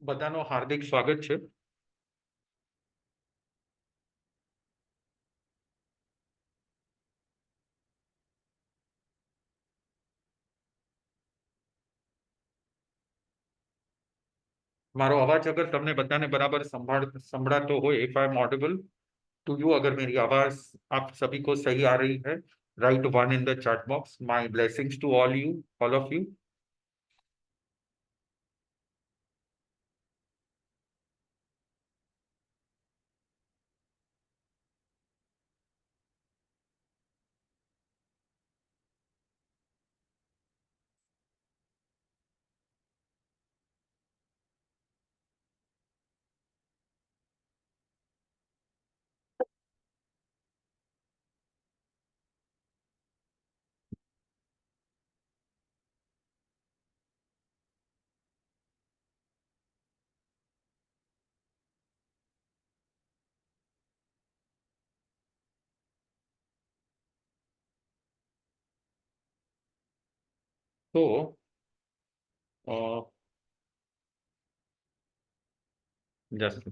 બધાનો હાર્દિક સ્વાગત છે. मारो आवाज अगर तुमने बधाने बराबर संभळातो हो, if I am audible to you, अगर मेरी आवाज आप सभी को सही आ रही है, write one in the chat box. My blessings to all you, all of you. तो just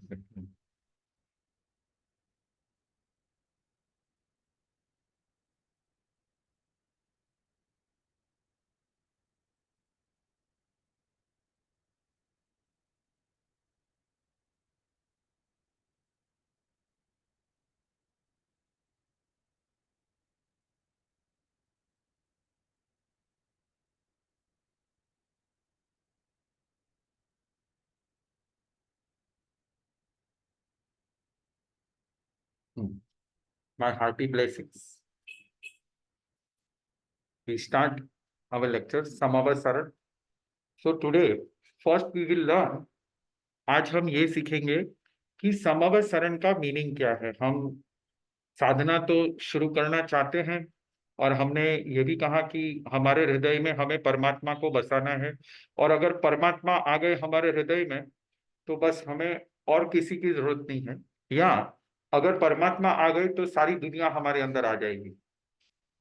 my hearty blessings. We start our lecture Samavasaran. So today first we will learn, आज हम ये सीखेंगे कि समावसरण का मीनिंग क्या है. हम साधना तो शुरू करना चाहते हैं और हमने ये भी कहा कि हमारे हृदय में हमें परमात्मा को बसाना है, और अगर परमात्मा आ गए हमारे हृदय में तो बस हमें और किसी की जरूरत नहीं है. या अगर परमात्मा आ गए तो सारी दुनिया हमारे अंदर आ जाएगी.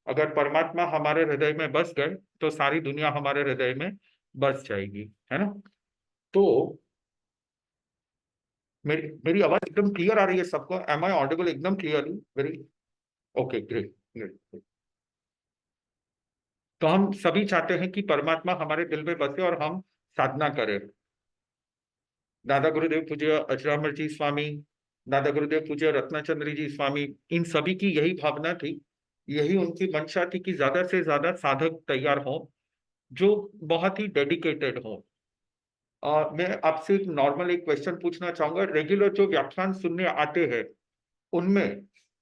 अगर परमात्मा हमारे हृदय में बस गए तो सारी दुनिया हमारे हृदय में बस जाएगी, है ना. तो मेरी मेरी आवाज एकदम क्लियर आ रही है सबको? एम आई ऑडिबल एकदम clearly? Very okay, great great. तो हम सभी चाहते हैं कि परमात्मा हमारे दिल में बसे और हम साधना करें. दादा गुरुदेव पूज्य अजरामर जी स्वामी, दादा गुरुदेव पूज्य रत्नचंद्र जी स्वामी, इन सभी की यही भावना थी, यही उनकी मंशा थी कि ज्यादा से ज्यादा साधक तैयार हों जो बहुत ही डेडिकेटेड हों. मैं आपसे एक नॉर्मल एक क्वेश्चन पूछना चाहूंगा. रेगुलर जो व्याख्यान सुनने आते हैं उनमें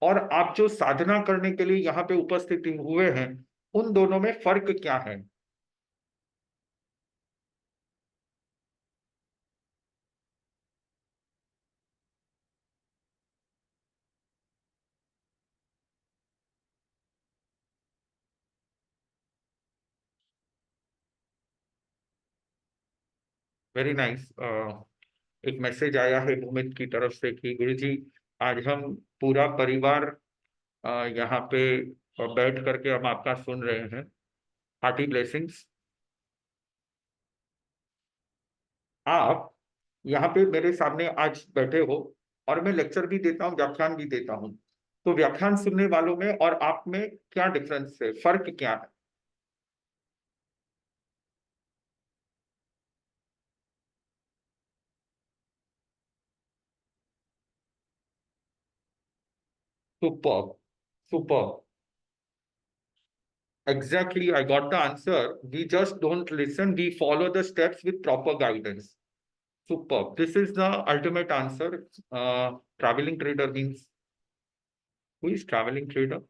और आप जो साधना करने के लिए यहाँ पे उपस्थित हुए हैं, उन दोनों में फर्क क्या है? Very nice. एक मैसेज आया है भूमित की तरफ से कि गुरुजी, आज हम पूरा परिवार यहाँ पे बैठ करके हम आपका सुन रहे हैं. Hearty blessings. आप यहाँ पे मेरे सामने आज बैठे हो और मैं लेक्चर भी देता हूँ, व्याख्यान भी देता हूँ. तो व्याख्यान सुनने वालों में और आप में क्या डिफरेंस है, फर्क क्या है? Super super. Exactly, I got the answer. We just don't listen, we follow the steps with proper guidance. Superb. This is the ultimate answer. Traveling trader means, who is traveling trader?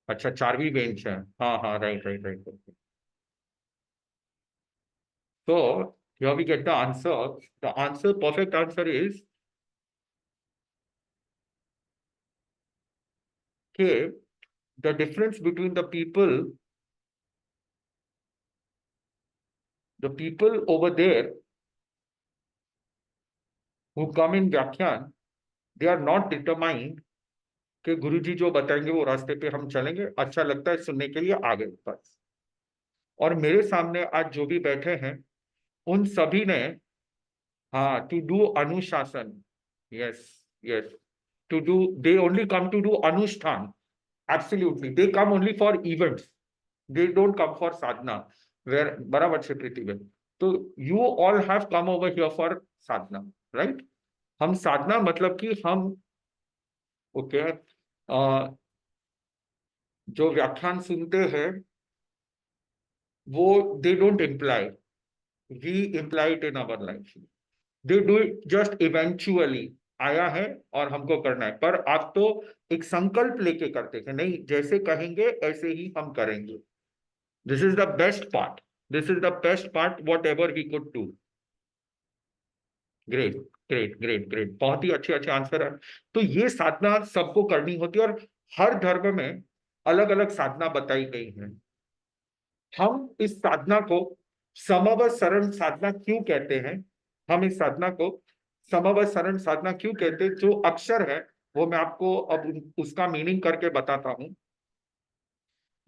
अच्छा, चारवी bench है. हाँ हाँ, right right right. So here we get the answer. The answer, perfect answer is K. The difference between the people over there who come in Vyakhyan, they are not determined कि गुरुजी जो बताएंगे वो रास्ते पे हम चलेंगे, अच्छा लगता है सुनने के लिए, आगे बस। और मेरे सामने आज जो भी बैठे हैं उन सभी ने, हाँ, टू डू अनुशासन, yes, yes, to do, they only come to do अनुष्ठान, absolutely they come only for events, they don't come for साधना, वेर, बराबर से पृथ्वी। तो you all have come over here for साधना, राइट? हम साधना मतलब कि हम, ओके, जो व्याख्यान सुनते हैं वो, they don't imply, we imply it in our life, they do it just eventually, आया है और हमको करना है, पर आप तो एक संकल्प लेके करते थे, नहीं जैसे कहेंगे ऐसे ही हम करेंगे। This is the best part, this is the best part whatever we could do. Great, great, great, great, बहुत ही अच्छे अच्छे आंसर है। तो ये साधना सबको करनी होती है, और हर धर्म में अलग अलग साधना बताई गई है। हम इस साधना को समवसरण साधना क्यों कहते हैं? हम इस साधना को समवसरण साधना क्यों कहते हैं? जो अक्षर है वो मैं आपको अब उसका मीनिंग करके बताता हूं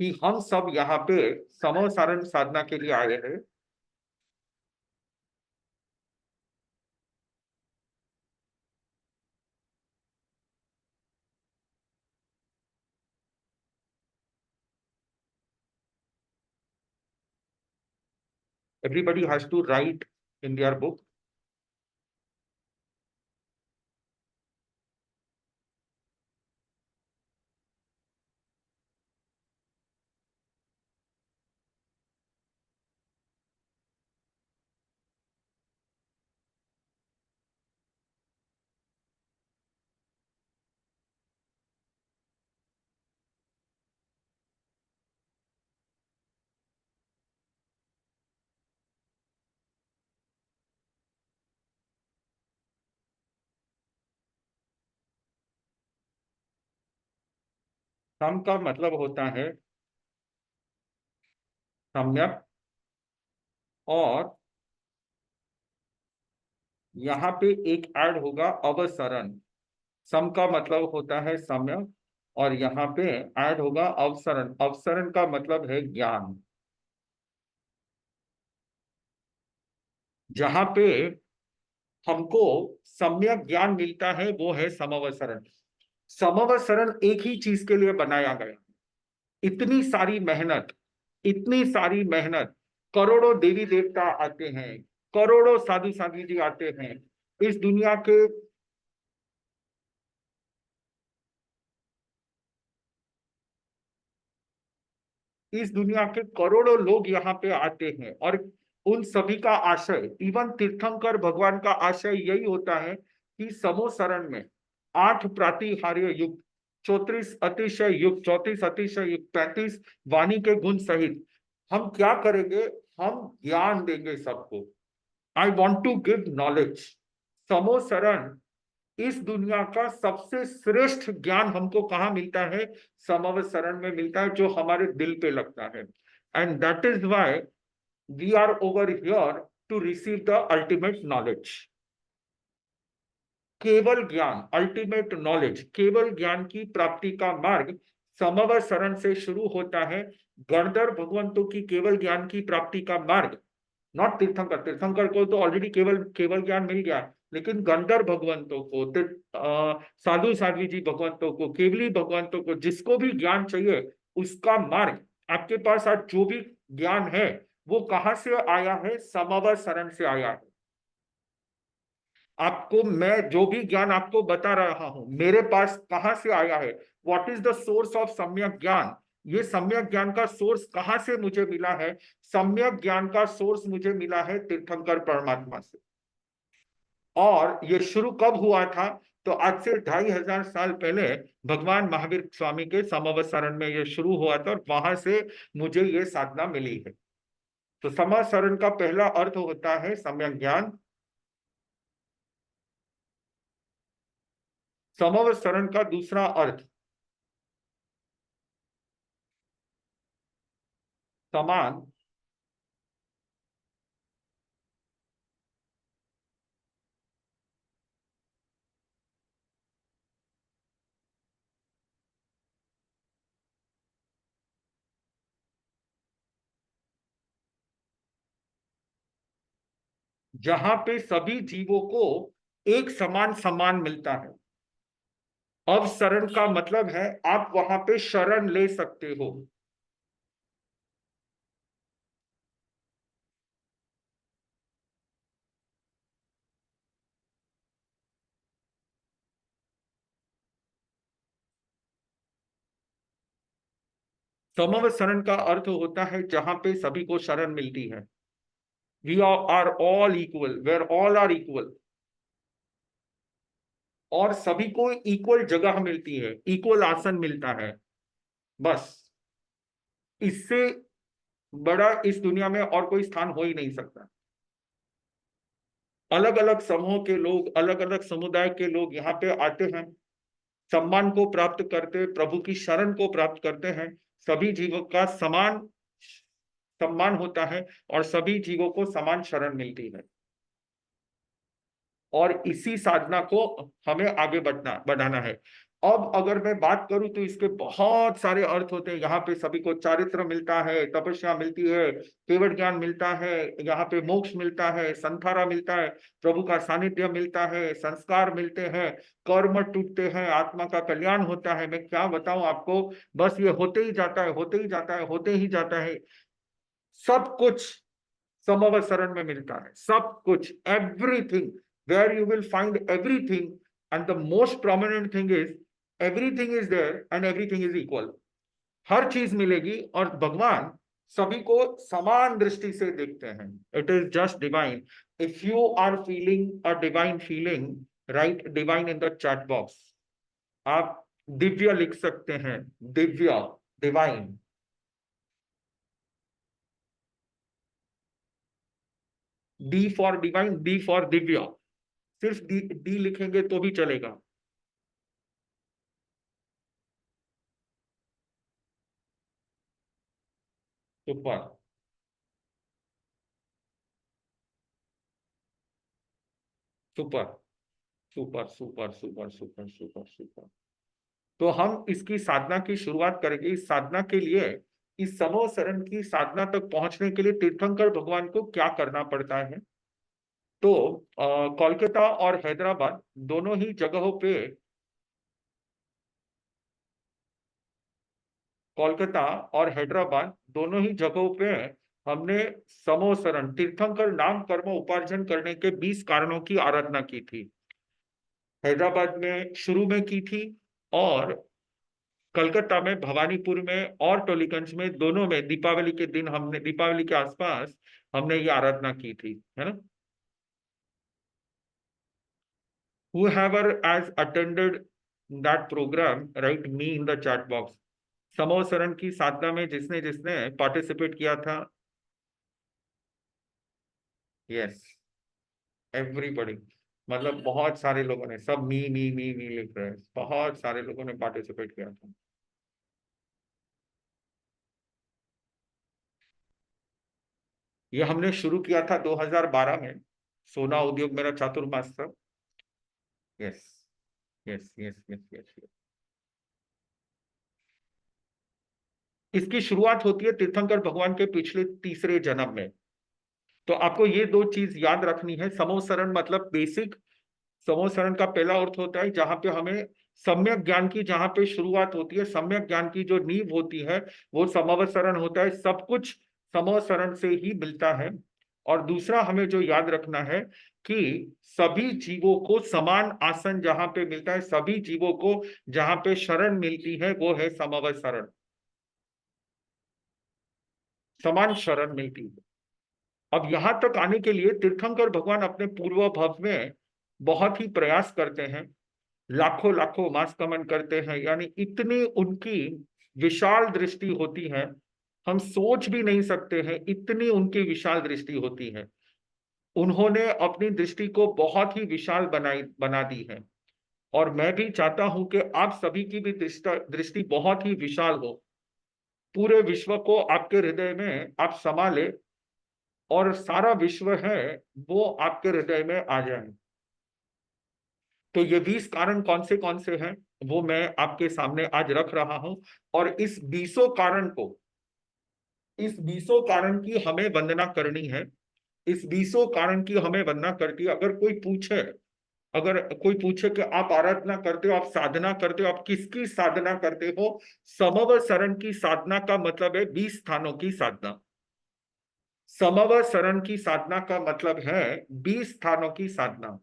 कि हम सब यहाँ पे समवसरण साधना के लिए आए हैं। Everybody has to write in their book. सम का मतलब होता है सम्यक, और यहाँ पे एक ऐड होगा अवसरण। सम का मतलब होता है सम्यक, और यहाँ पे ऐड होगा अवसरण। अवसरण का मतलब है ज्ञान। जहां पे हमको सम्यक ज्ञान मिलता है वो है समवसरण। समवसरण एक ही चीज के लिए बनाया गया। इतनी सारी मेहनत, इतनी सारी मेहनत, करोड़ों देवी देवता आते हैं, करोड़ों साधु साधु जी आते हैं इस दुनिया के, इस दुनिया के करोड़ों लोग यहाँ पे आते हैं, और उन सभी का आशय, इवन तीर्थंकर भगवान का आशय यही होता है कि समोसरण में 8 प्रातिहार्य युक्त, 34 अतिशय युक्त, 35 वाणी के गुण सहित हम क्या करेंगे? हम ज्ञान देंगे सबको। I want to give knowledge. Samavasaran इस दुनिया का सबसे श्रेष्ठ ज्ञान हमको कहाँ मिलता है? समवसरण में मिलता है, जो हमारे दिल पे लगता है। And that is why we are over here to receive the ultimate knowledge. केवल ज्ञान, अल्टीमेट नॉलेज, केवल ज्ञान की प्राप्ति का मार्ग समवसरण से शुरू होता है। गणधर भगवंतों की केवल ज्ञान की प्राप्ति का मार्ग, नॉट तीर्थंकर, तीर्थंकर को तो ऑलरेडी केवल केवल ज्ञान मिल गया, लेकिन गंधर्व भगवंतों को, साधु साध्वी जी भगवंतों को, केवली भगवंतों को, जिसको भी ज्ञान चाहिए उसका मार्ग आपके पास आज जो भी ज्ञान है वो कहाँ से आया है? समवसरण से आया है। आपको मैं जो भी ज्ञान आपको बता रहा हूं मेरे पास कहां से आया है? What is the source of सम्यक ज्ञान? ये सम्यक ज्ञान का सोर्स कहां से मुझे मिला है? सम्यक ज्ञान का सोर्स मुझे मिला है तीर्थंकर परमात्मा से। और ये शुरू कब हुआ था? तो आज से 2500 साल पहले भगवान महावीर स्वामी के समवसरण में ये शुरू हुआ था, और वहां से मुझे ये साधना मिली है। तो समवसरण का पहला अर्थ होता है सम्यक ज्ञान। समवसरण का दूसरा अर्थ समान, जहां पे सभी जीवों को एक समान सम्मान मिलता है। अवसरण का मतलब है आप वहां पे शरण ले सकते हो। समवसरण का अर्थ होता है जहां पे सभी को शरण मिलती है। We are all equal, where all are equal, और सभी को इक्वल जगह मिलती है, इक्वल आसन मिलता है। बस इससे बड़ा इस दुनिया में और कोई स्थान हो ही नहीं सकता। अलग अलग समूह के लोग, अलग अलग समुदाय के लोग यहाँ पे आते हैं, सम्मान को प्राप्त करते, प्रभु की शरण को प्राप्त करते हैं। सभी जीवों का समान सम्मान होता है और सभी जीवों को समान शरण मिलती है। और इसी साधना को हमें आगे बढ़ाना है। अब अगर मैं बात करूं तो इसके बहुत सारे अर्थ होते हैं। यहाँ पे सभी को चारित्र मिलता है, तपस्या मिलती है, केवल ज्ञान मिलता है, यहाँ पे मोक्ष मिलता है, संथारा मिलता है, प्रभु का सानिध्य मिलता है, संस्कार मिलते हैं, कर्म टूटते हैं, आत्मा का कल्याण होता है। मैं क्या बताऊं आपको, बस ये होते ही जाता है, होते ही जाता है, होते ही जाता है। सब कुछ समवसरण में मिलता है, सब कुछ, everything, where you will find everything, and the most prominent thing is everything is there and everything is equal. हर चीज मिलेगी और भगवान सभी को समान दृष्टि से देखते हैं। It is just divine. If you are feeling a divine feeling, write divine in the chat box. आप दिव्य लिख सकते हैं, दिव्य, divine. D for divine, D for दिव्य। सिर्फ डी डी लिखेंगे तो भी चलेगा। Super, super, super, super, super, super, super, super. तो हम इसकी साधना की शुरुआत करेंगे। इस साधना के लिए, इस समूह शरण की साधना तक पहुंचने के लिए तीर्थंकर भगवान को क्या करना पड़ता है। तो कोलकाता और हैदराबाद दोनों ही जगहों पे, कोलकाता और हैदराबाद दोनों ही जगहों पे हमने समूह शरण, तीर्थंकर नाम कर्म उपार्जन करने के 20 कारणों की आराधना की थी। हैदराबाद में शुरू में की थी, और कलकत्ता में, भवानीपुर में और टोलीगंज में, दोनों में दीपावली के दिन, हमने दीपावली के आसपास हमने ये आराधना की थी, है ना। Whoever has attended that program, write me in the chat box। समूह शरण की साधना में जिसने जिसने पार्टिसिपेट किया था, यस, एवरीबॉडी। मतलब बहुत सारे लोगों ने, सब मी लिख रहे हैं, बहुत सारे लोगों ने पार्टिसिपेट किया था। ये हमने शुरू किया था 2012 में, सोना उद्योग मेरा चातुर्मास था। Yes, yes, yes, yes, yes. इसकी शुरुआत होती है तीर्थंकर भगवान के पिछले तीसरे जन्म में। तो आपको ये दो चीज याद रखनी है। समोसरण मतलब बेसिक, समोसरण का पहला अर्थ होता है जहां पे हमें सम्यक ज्ञान की, जहां पे शुरुआत होती है, सम्यक ज्ञान की जो नींव होती है, वो समवसरण होता है। सब कुछ समवसरण से ही मिलता है। और दूसरा हमें जो याद रखना है कि सभी जीवों को समान आसन जहां पे मिलता है, सभी जीवों को जहां पे शरण मिलती है, वो है समवसरण, समान शरण मिलती है। अब यहां तक आने के लिए तीर्थंकर भगवान अपने पूर्व भव में बहुत ही प्रयास करते हैं, लाखों लाखों मास कमन करते हैं, यानी इतनी उनकी विशाल दृष्टि होती है, हम सोच भी नहीं सकते हैं, इतनी उनकी विशाल दृष्टि होती है। उन्होंने अपनी दृष्टि को बहुत ही विशाल बना दी है। और मैं भी चाहता हूं कि आप सभी की भी दृष्टि बहुत ही विशाल हो। पूरे विश्व को आपके हृदय में आप समा ले, और सारा विश्व है वो आपके हृदय में आ जाए। तो ये 20 कारण कौन से हैं, वो मैं आपके सामने आज रख रहा हूं। और इस 20 कारण को, इस 20 कारण की हमें वंदना करनी है। इस 20 कारण की हमें वंदना करती है। अगर कोई पूछे कि आप आराधना करते हो, आप साधना करते हो, आप किसकी साधना करते हो, समव शरण की साधना का मतलब है 20 स्थानों की साधना। समव शरण की साधना का मतलब है 20 स्थानों की साधना।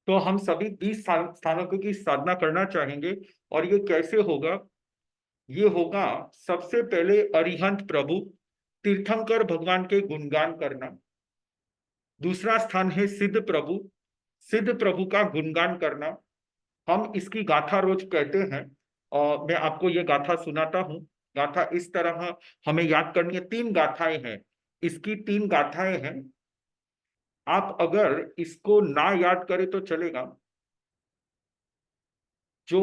तो हम सभी 20 स्थानों की साधना करना चाहेंगे। और ये कैसे होगा? ये होगा सबसे पहले अरिहंत प्रभु तीर्थंकर भगवान के गुणगान करना। दूसरा स्थान है सिद्ध प्रभु, सिद्ध प्रभु का गुणगान करना। हम इसकी गाथा रोज कहते हैं और मैं आपको ये गाथा सुनाता हूँ। गाथा इस तरह हमें याद करनी है। 3 गाथाएं हैं, इसकी 3 गाथाएं हैं। आप अगर इसको ना याद करें तो चलेगा। जो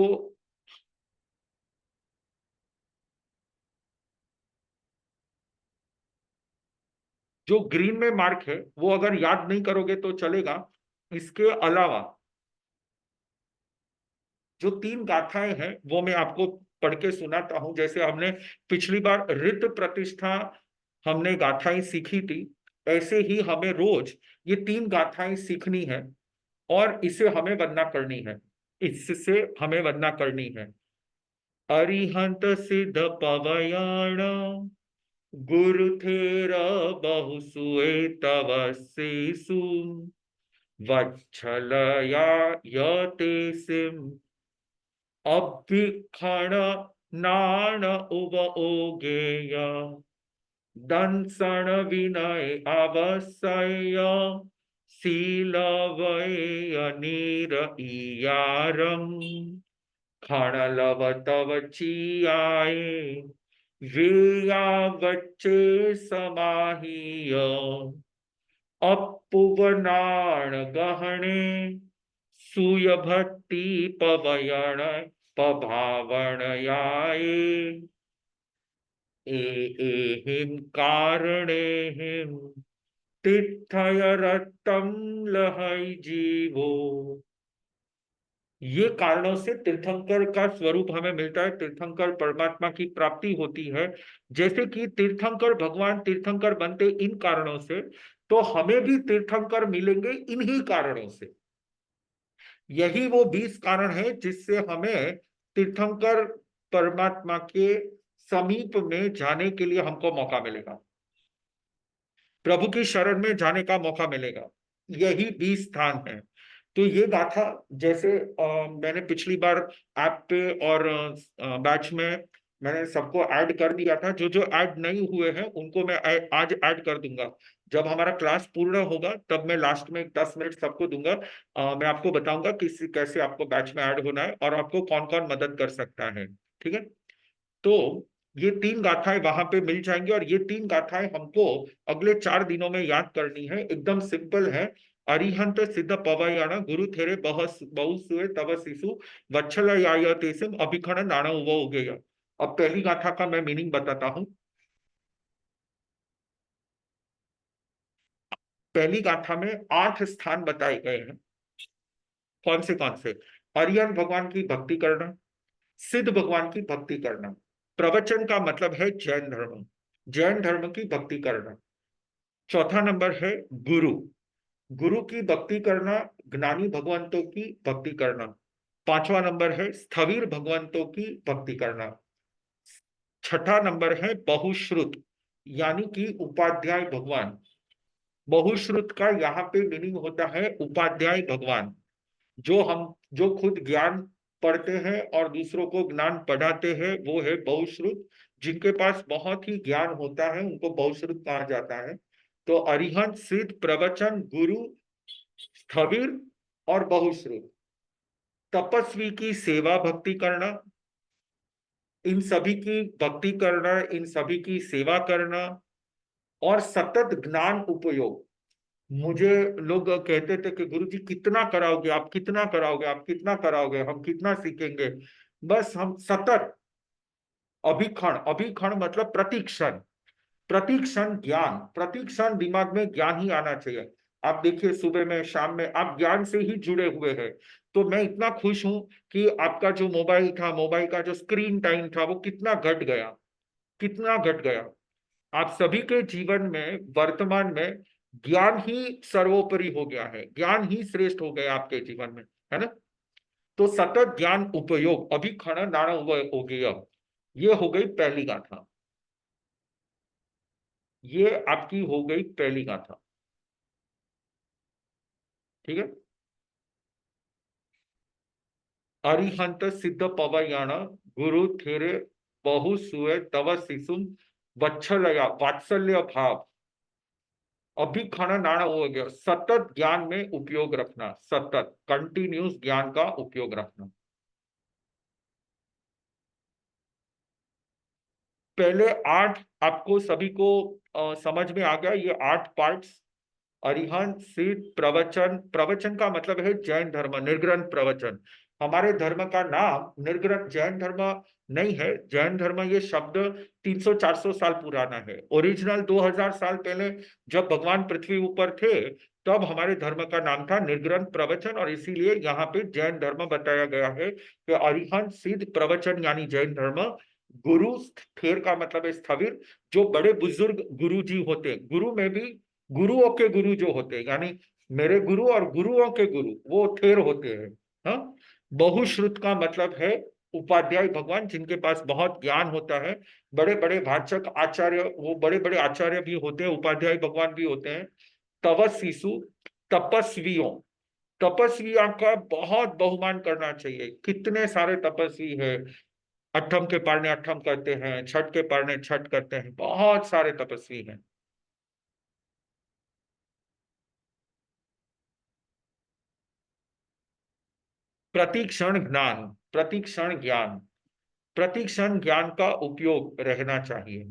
जो ग्रीन में मार्क है वो अगर याद नहीं करोगे तो चलेगा। इसके अलावा जो 3 गाथाएं हैं वो मैं आपको पढ़ के सुनाता हूं। जैसे हमने पिछली बार ऋत प्रतिष्ठा हमने गाथाएं सीखी थी, ऐसे ही हमें रोज ये 3 गाथाएं सीखनी है और इसे हमें वंदना करनी है। इससे हमें वंदना करनी है। अरिहंत सिद्ध पवयाण गुरु थेरा बहु सुए तव सेसु वत्सलया यते सिम अभिक्षण नाण उब ओगेय दंसन विनय अवसय शील वय नीर इयारम खण लव तव चियाए वेया वच्चे समाहिय अपुवनाण गहणे सूय भट्टी पवयण पभावणयाए एहिम कारणे हिम तिथय रत्तम लहै जीवो। ये कारणों से तीर्थंकर का स्वरूप हमें मिलता है, तीर्थंकर परमात्मा की प्राप्ति होती है। जैसे कि तीर्थंकर भगवान तीर्थंकर बनते इन कारणों से, तो हमें भी तीर्थंकर मिलेंगे इन्हीं कारणों से। यही वो 20 कारण है जिससे हमें तीर्थंकर परमात्मा के समीप में जाने के लिए हमको मौका मिलेगा, प्रभु की शरण में जाने का मौका मिलेगा। यही 20 स्थान है। तो ये गाथा जैसे मैंने पिछली बार ऐप पे और बैच में मैंने सबको ऐड कर दिया था। जो जो ऐड नहीं हुए हैं उनको मैं आज ऐड कर दूंगा। जब हमारा क्लास पूर्ण होगा तब मैं लास्ट में 10 मिनट सबको दूंगा। मैं आपको बताऊंगा किस कैसे आपको बैच में ऐड होना है और आपको कौन कौन मदद कर सकता है। ठीक है। तो ये 3 गाथाएं वहां पे मिल जाएंगी और ये 3 गाथाएं हमको अगले 4 दिनों में याद करनी है। एकदम सिंपल है। अरिहंत सिद्ध पवयाना गुरु थेरे बहु सुए तव शिशु वत्सल यायतेसिम अभिखण नाना उव उगेय। अब पहली गाथा का मैं मीनिंग बताता हूँ। पहली गाथा में 8 स्थान बताए गए हैं। कौन से कौन से? अरिहंत भगवान की भक्ति करना, सिद्ध भगवान की भक्ति करना। प्रवचन का मतलब है जैन धर्म, जैन धर्म की भक्ति करना। चौथा नंबर है गुरु, गुरु की भक्ति करना, ज्ञानी भगवंतों की भक्ति करना। पांचवा नंबर है स्थविर भगवंतों की भक्ति करना। छठा नंबर है बहुश्रुत, यानी कि उपाध्याय भगवान। बहुश्रुत का यहाँ पे मीनिंग होता है उपाध्याय भगवान, जो खुद ज्ञान पढ़ते हैं और दूसरों को ज्ञान पढ़ाते हैं, वो है बहुश्रुत। जिनके पास बहुत ही ज्ञान होता है उनको बहुश्रुत कहा जाता है। तो अरिहंत सिद्ध प्रवचन गुरु स्थविर और बहुश्रुत। तपस्वी की सेवा भक्ति करना, इन सभी की भक्ति करना, इन सभी की सेवा करना। और सतत ज्ञान उपयोग। मुझे लोग कहते थे कि गुरुजी कितना कराओगे आप, कितना कराओगे आप, कितना कराओगे, हम कितना सीखेंगे। बस हम सतत, अभिक्षण, अभिक्षण मतलब प्रतिक्षण, प्रतिक्षण ज्ञान, प्रतिक्षण दिमाग में ज्ञान ही आना चाहिए। आप देखिए सुबह में शाम में आप ज्ञान से ही जुड़े हुए हैं। तो मैं इतना खुश हूं कि आपका जो मोबाइल था, मोबाइल का जो स्क्रीन टाइम था वो कितना घट गया, कितना घट गया। आप सभी के जीवन में वर्तमान में ज्ञान ही सर्वोपरि हो गया है, ज्ञान ही श्रेष्ठ हो गया आपके जीवन में, है ना। तो सतत ज्ञान उपयोग, अभी खड़ा नारा हो गया। ये हो गई पहली गाथा, ये आपकी हो गई पहली गाथा। ठीक है। अरिहंत सिद्ध पवयान गुरु थेरे बहु सुए तव शिशुम वत्सलया, वात्सल्य भाव। अभी खाना नाड़ा हो गया, सतत ज्ञान में उपयोग रखना, सतत कंटिन्यूस ज्ञान का उपयोग रखना। पहले आठ आपको सभी को समझ में आ गया, ये आठ पार्ट्स। अरिहंत सिद्ध प्रवचन, प्रवचन का मतलब है जैन धर्म, निर्ग्रंथ प्रवचन। हमारे धर्म का नाम निर्ग्रंथ जैन धर्म नहीं है। जैन धर्म ये शब्द 300-400 साल पुराना है। ओरिजिनल 2000 साल पहले जब भगवान पृथ्वी ऊपर थे, तब हमारे धर्म का नाम था निर्ग्रंथ प्रवचन, और इसीलिए यहाँ पे जैन धर्म बताया गया है कि अरिहंत सिद्ध प्रवचन यानी जैन धर्म। गुरु, स्थिर का मतलब है स्थविर। जो बड़े बुजुर्ग गुरु जी होते हैं, गुरु में भी गुरुओं के गुरु जो होते हैं, यानी मेरे गुरु और गुरुओं के गुरु, वो थेर होते हैं। हाँ। बहुश्रुत का मतलब है उपाध्याय भगवान, जिनके पास बहुत ज्ञान होता है। बड़े बड़े भाषक आचार्य, वो बड़े बड़े आचार्य भी होते हैं, उपाध्याय भगवान भी होते हैं। तव शिशु, तपस्वियों, तपस्वियों का बहुत बहुमान करना चाहिए। कितने सारे तपस्वी है। अठम के पारने अठम करते हैं, छठ के पारने छठ करते हैं, बहुत सारे तपस्वी हैं। प्रतिक्षण ज्ञान, प्रतिक्षण ज्ञान, प्रतिक्षण ज्ञान का उपयोग रहना चाहिए।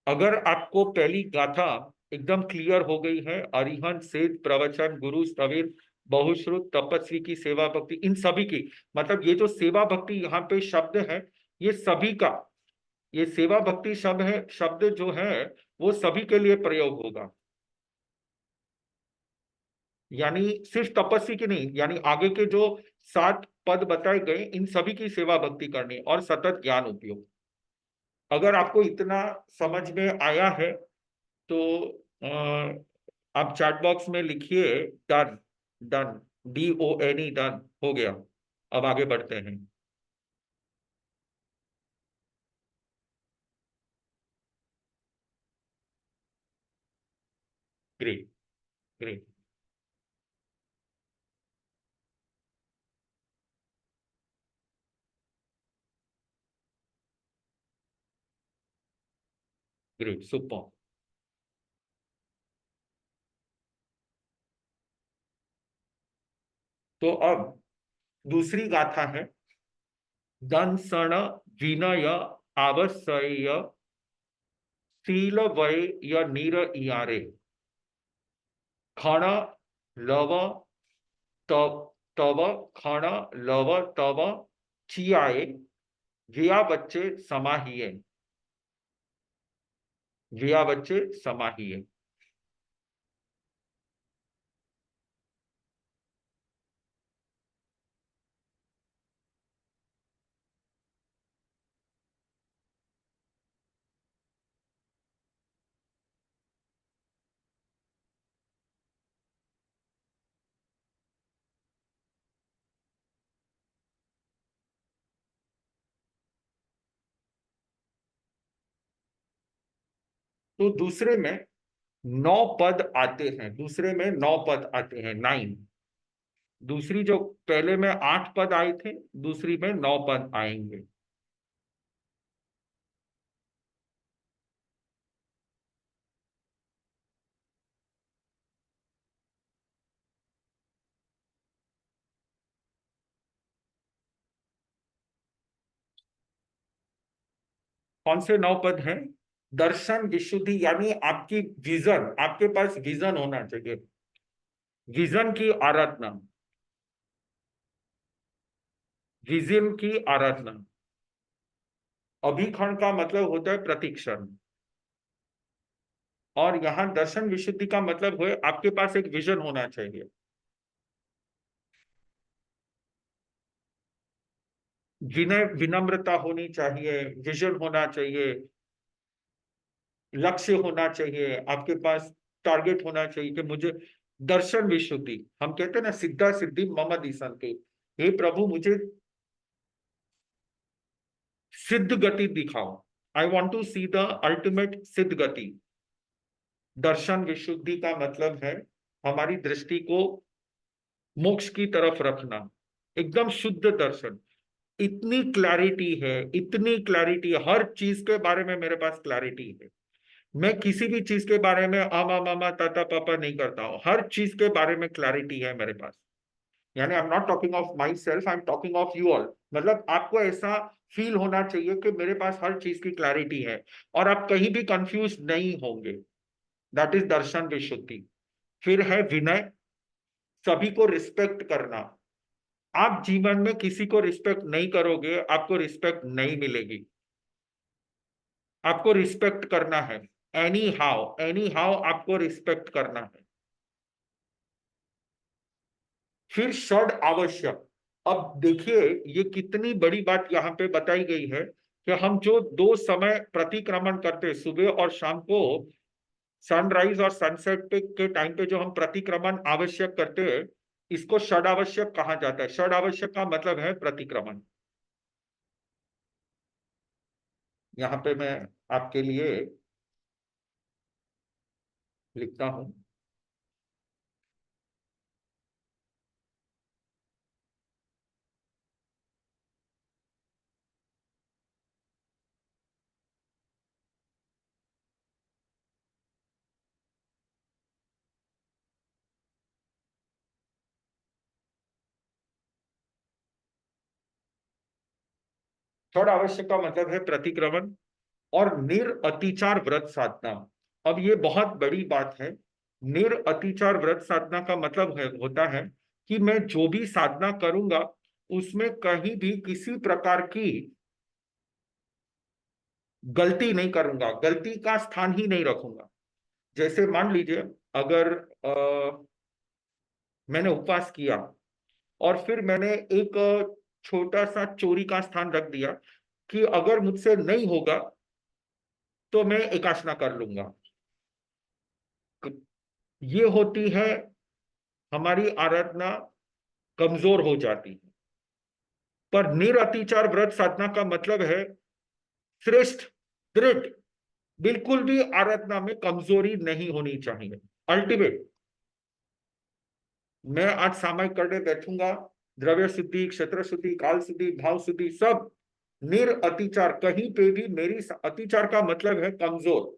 अगर आपको पहली गाथा एकदम क्लियर हो गई है, अरिहंत सेठ प्रवचन गुरु स्थविर बहुश्रुत तपस्वी की सेवा भक्ति, इन सभी की, मतलब ये जो सेवा भक्ति यहाँ पे शब्द है, ये सभी का, ये सेवा भक्ति शब्द है, शब्द जो है वो सभी के लिए प्रयोग होगा। यानी सिर्फ तपस्वी की नहीं, यानी आगे के जो 7 पद बताए गए, इन सभी की सेवा भक्ति करनी और सतत ज्ञान उपयोग। अगर आपको इतना समझ में आया है तो आप चैट बॉक्स में लिखिए डन, डन, DONE, डन हो गया। अब आगे बढ़ते हैं। Great, great, great, super. तो अब दूसरी गाथा है, दंसण विनय आवश्य शील वय या नीर इयारे, खण लव तव, तव खण लव तव चियाए, विया बच्चे समाहिए, विया बच्चे समाहिए। तो दूसरे में 9 पद आते हैं, दूसरे में 9 पद आते हैं, 9। दूसरी जो पहले में 8 पद आए थे, दूसरी में 9 पद आएंगे। कौन से 9 पद हैं? दर्शन, विशुद्धि, यानी आपकी विजन, आपके पास विजन होना चाहिए, विजन की आराधना, विजन की आराधना। अभिखंड का मतलब होता है प्रतिक्षण, और यहाँ दर्शन विशुद्धि का मतलब है आपके पास एक विजन होना चाहिए। विनय, विनम्रता होनी चाहिए, विजन होना चाहिए, लक्ष्य होना चाहिए, आपके पास टारगेट होना चाहिए कि मुझे दर्शन विशुद्धि। हम कहते हैं ना, सिद्धा सिद्धि मम दिशन्ति, हे प्रभु मुझे सिद्ध गति दिखाओ, I want to see the ultimate सिद्ध गति। दर्शन विशुद्धि का मतलब है हमारी दृष्टि को मोक्ष की तरफ रखना, एकदम शुद्ध दर्शन। इतनी क्लैरिटी है, इतनी क्लैरिटी, हर चीज के बारे में मेरे पास क्लैरिटी है। मैं किसी भी चीज के बारे में आमा मामा ताता पापा नहीं करता हूं, हर चीज के बारे में क्लैरिटी है मेरे पास। यानी I am not talking of my self, I am talking of you all. मतलब आपको ऐसा फील होना चाहिए कि मेरे पास हर चीज की क्लैरिटी है और आप कहीं भी कंफ्यूज नहीं होंगे। दैट इज दर्शन विशुद्धि। फिर है विनय, सभी को रिस्पेक्ट करना। आप जीवन में किसी को रिस्पेक्ट नहीं करोगे, आपको रिस्पेक्ट नहीं मिलेगी। आपको रिस्पेक्ट करना है, एनी हाउ आपको रिस्पेक्ट करना है। फिर षड आवश्यक। अब देखिए ये कितनी बड़ी बात यहाँ पे बताई गई है कि हम जो 2 समय प्रतिक्रमण करते हैं, सुबह और शाम को, सनराइज और सनसेट पे के टाइम पे जो हम प्रतिक्रमण आवश्यक करते हैं, इसको षड आवश्यक कहा जाता है। षड आवश्यक का मतलब है प्रतिक्रमण। यहाँ पे मैं आपके लिए लिखता हूं। षड आवश्यक का मतलब है प्रतिक्रमण और निरअतिचार व्रत साधना। अब ये बहुत बड़ी बात है। निरअतिचार व्रत साधना का मतलब होता है कि मैं जो भी साधना करूंगा उसमें कहीं भी किसी प्रकार की गलती नहीं करूंगा, गलती का स्थान ही नहीं रखूंगा। जैसे मान लीजिए, अगर मैंने उपवास किया और फिर मैंने एक छोटा सा चोरी का स्थान रख दिया कि अगर मुझसे नहीं होगा तो मैं एकाशना कर लूंगा। ये होती है, हमारी आराधना कमजोर हो जाती है। पर निरअतिचार व्रत साधना का मतलब है श्रेष्ठ, दृढ़, बिल्कुल भी आराधना में कमजोरी नहीं होनी चाहिए। अल्टीमेट, मैं आज सामायिक करने बैठूंगा, द्रव्य शुद्धि, क्षेत्र शुद्धि, काल शुद्धि, भाव शुद्धि, सब निरअतिचार। कहीं पे भी मेरी अतिचार का मतलब है कमजोर।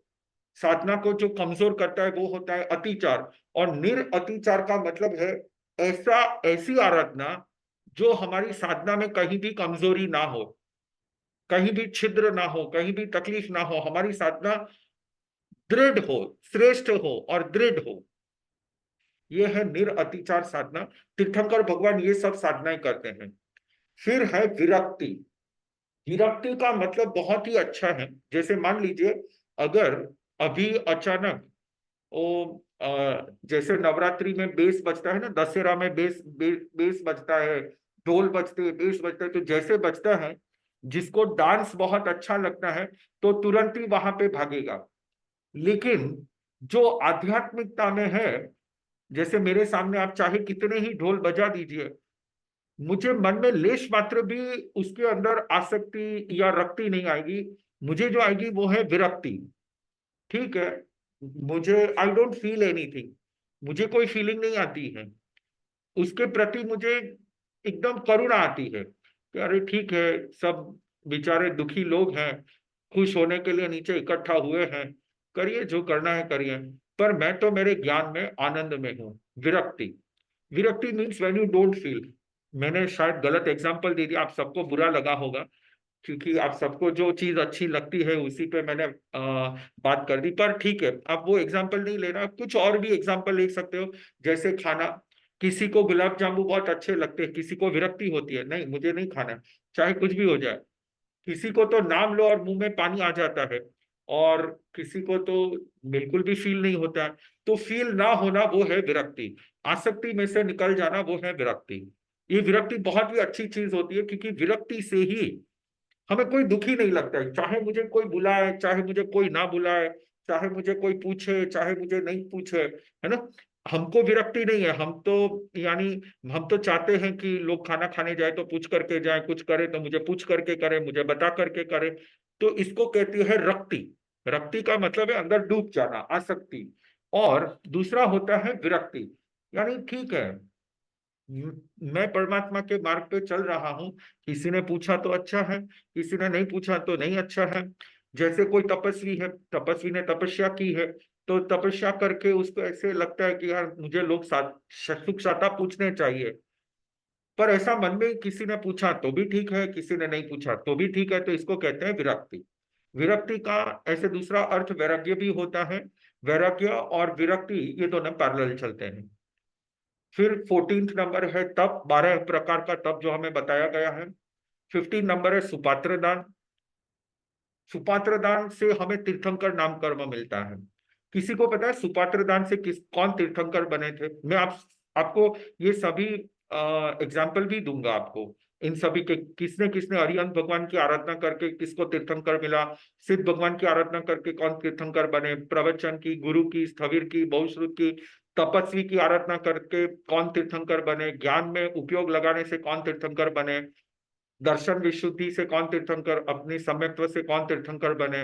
साधना को जो कमजोर करता है वो होता है अतिचार, और निरअतिचार का मतलब है ऐसा, ऐसी आराधना जो हमारी साधना में कहीं भी कमजोरी ना हो, कहीं भी छिद्र ना हो, कहीं भी तकलीफ ना हो, हमारी साधना दृढ़ हो, श्रेष्ठ हो और दृढ़ हो। यह है निरअतिचार साधना। तीर्थंकर भगवान ये सब साधनाएं करते हैं। फिर है विरक्ति। विरक्ति का मतलब बहुत ही अच्छा है। जैसे मान लीजिए, अगर अभी अचानक वो जैसे नवरात्रि में बेस बजता है ना, दशहरा में बेस बजता है, ढोल बजते हैं, बेस बजता है, तो जैसे बजता है, जिसको डांस बहुत अच्छा लगता है तो तुरंत ही वहां पे भागेगा। लेकिन जो आध्यात्मिकता में है, जैसे मेरे सामने आप चाहे कितने ही ढोल बजा दीजिए, मुझे मन में लेश मात्र भी उसके अंदर आसक्ति या रक्ति नहीं आएगी। मुझे जो आएगी वो है विरक्ति। ठीक है, मुझे आई डोंट फील एनीथिंग, मुझे कोई फीलिंग नहीं आती है उसके प्रति। मुझे एकदम करुणा आती है कि अरे ठीक है, सब बेचारे दुखी लोग हैं, खुश होने के लिए नीचे इकट्ठा हुए हैं, करिए जो करना है करिए, पर मैं तो मेरे ज्ञान में आनंद में हूँ। विरक्ति, विरक्ति means when you don't feel. मैंने शायद गलत एग्जांपल दे दिया, आप सबको बुरा लगा होगा, क्योंकि आप सबको जो चीज अच्छी लगती है उसी पे मैंने बात कर दी, पर ठीक है, आप वो एग्जाम्पल नहीं लेना, कुछ और भी एग्जाम्पल ले सकते हो। जैसे खाना, किसी को गुलाब जामुन बहुत अच्छे लगते हैं, किसी को विरक्ति होती है, नहीं मुझे नहीं खाना है, चाहे कुछ भी हो जाए। किसी को तो नाम लो और मुंह में पानी आ जाता है, और किसी को तो बिल्कुल भी फील नहीं होता है। तो फील ना होना वो है विरक्ति। आसक्ति में से निकल जाना वो है विरक्ति। ये विरक्ति बहुत ही अच्छी चीज होती है, क्योंकि विरक्ति से ही हमें कोई दुख ही नहीं लगता है, चाहे मुझे कोई बुलाए चाहे मुझे कोई ना बुलाए, चाहे मुझे कोई पूछे चाहे मुझे नहीं पूछे, है ना। हमको विरक्ति नहीं है, हम तो यानी हम तो चाहते हैं कि लोग खाना खाने जाए तो पूछ करके जाए, कुछ करे तो मुझे पूछ करके करे, मुझे बता करके करे। तो इसको कहती है रक्ति। रक्ति का मतलब है अंदर डूब जाना, आसक्ति। और दूसरा होता है विरक्ति, यानी ठीक है, मैं परमात्मा के मार्ग पे चल रहा हूँ, किसी ने पूछा तो अच्छा है, किसी ने नहीं पूछा तो नहीं अच्छा है। जैसे कोई तपस्वी है, तपस्वी ने तपस्या की है, तो तपस्या करके उसको ऐसे लगता है कि यार मुझे लोग सुख शांता पूछने चाहिए, पर ऐसा मन में किसी ने पूछा तो भी ठीक है, किसी ने नहीं पूछा तो भी ठीक है, तो इसको कहते हैं विरक्ति। विरक्ति का ऐसे दूसरा अर्थ वैराग्य भी होता है। वैराग्य और विरक्ति ये दोनों पैरेलल चलते हैं। फिर 14th नंबर है तप, 12 प्रकार का तप जो हमें बताया गया है। 15 नंबर है सुपात्र दान। सुपात्र दान से हमें तीर्थंकर नाम कर्म मिलता है। किसी को पता है सुपात्र दान से कौन तीर्थंकर बने थे? मैं आपको ये सभी एग्जाम्पल भी दूंगा आपको। इन सभी के किसने किसने अरिहंत भगवान की आराधना करके किसको तीर्थंकर मिला, सिद्ध भगवान की आराधना करके कौन तीर्थंकर बने, प्रवचन की, गुरु की, स्थविर की, बहुश्रुत की, तपस्वी की आराधना करके कौन तीर्थंकर बने, ज्ञान में उपयोग लगाने से कौन तीर्थंकर बने, दर्शन विशुद्धि से कौन तीर्थंकर, अपने सम्यक्त्व से कौन तीर्थंकर बने।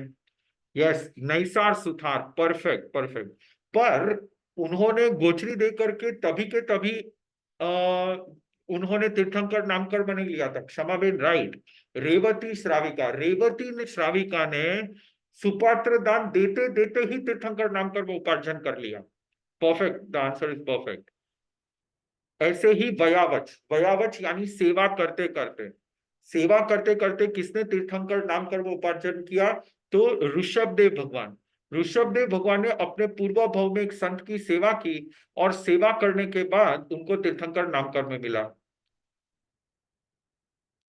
यस, नैसार सुथार, परफेक्ट परफेक्ट। पर उन्होंने गोचरी दे करके तभी के तभी आ, उन्होंने तीर्थंकर नामकरण नहीं लिया था, क्षमाबेन राइट। रेवती श्राविका, रेवती ने श्राविका ने सुपात्र दान देते देते ही तीर्थंकर नामकरण उपार्जन कर लिया। Perfect, the answer is perfect. ऐसे ही वयावच, वयावच यानी सेवा करते करते, सेवा करते करते किसने तीर्थंकर नाम कर्म उपार्जन किया? तो ऋषभदेव भगवान। ऋषभदेव भगवान ने अपने पूर्व भाव में एक संत की सेवा की, और सेवा करने के बाद उनको तीर्थंकर नाम कर्म मिला।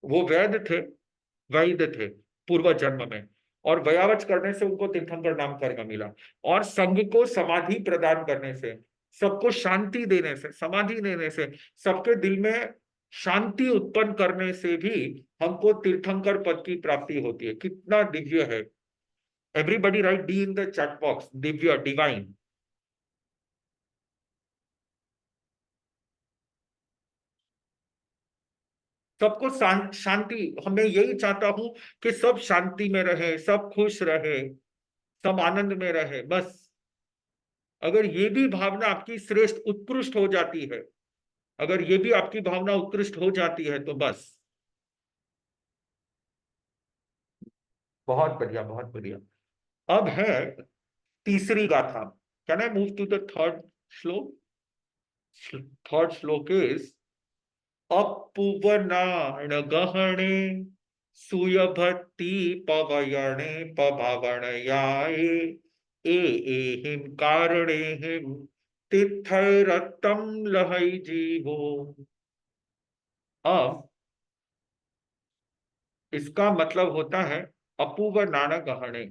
वो वैद्य थे, वैद्य थे पूर्व जन्म में, और वयावच करने से उनको तीर्थंकर नाम कर्म मिला। और संघ को समाधि प्रदान करने से, सबको शांति देने से, समाधि देने से, सबके दिल में शांति उत्पन्न करने से भी हमको तीर्थंकर पद की प्राप्ति होती है। कितना दिव्य है। Everybody right D in the chat box, Divya, divine. सबको शांति, मैं यही चाहता हूं कि सब शांति में रहे, सब खुश रहे, सब आनंद में रहे, बस। अगर ये भी भावना आपकी श्रेष्ठ उत्कृष्ट हो जाती है, अगर ये भी आपकी भावना उत्कृष्ट हो जाती है, तो बस। बहुत बढ़िया, बहुत बढ़िया। अब है तीसरी गाथा। Can I move to the third shlok? Third shlok is अपुवनाण गहणे सुयभक्ति पवयणे पभावणयाये ए एहिम कारणे हिम तिथैरत्तम लहै जीवो। अब इसका मतलब होता है अपूर्व नाना गहने,